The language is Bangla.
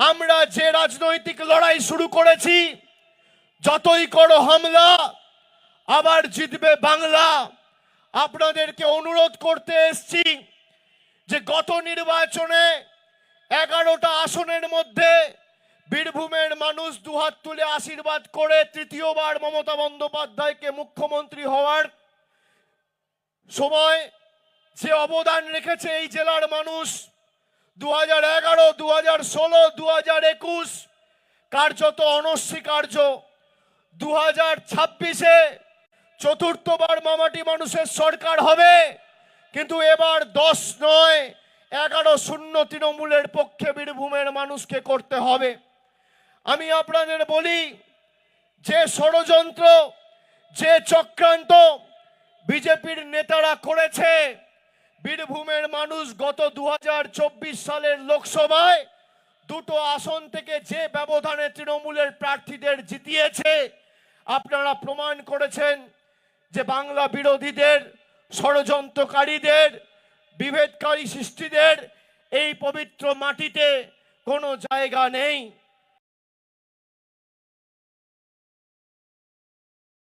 আমরা যে রাজনৈতিক লড়াই শুরু করেছি, যতই করো হামলা আবার জিতবে বাংলা। আপনাদেরকে অনুরোধ করতে এসেছি যে গত নির্বাচনে 11টা আসনের মধ্যে বীরভূমের মানুষ দুহাত তুলে আশীর্বাদ করে তৃতীয়বার মমতা বন্দ্যোপাধ্যায়কে মুখ্যমন্ত্রী হওয়ার সময় যে অবদান রেখেছে এই জেলার মানুষ, 2011, 2016, 2021 কার্যত অনস্বীকার্য। 2026-এ চতুর্থবার মামাটি মানুষের সরকার হবে, কিন্তু এবার 10 নয় 11-0 তৃণমূলের পক্ষে বীরভূমের মানুষকে করতে হবে। আমি আপনাদের বলি, যে ষড়যন্ত্র, যে চক্রান্ত বিজেপির নেতারা করেছে, বীরভূমের মানুষ গত 2024 সালের লোকসভায় 2টো আসন থেকে যে ব্যবধানে তৃণমূলের প্রার্থীদের জিতিয়েছে, আপনারা প্রমাণ করেছেন যে বাংলা বিরোধীদের, ষড়যন্ত্রকারীদের, বিভেদকারী সৃষ্টিদের এই পবিত্র মাটিতে কোনো জায়গা নেই।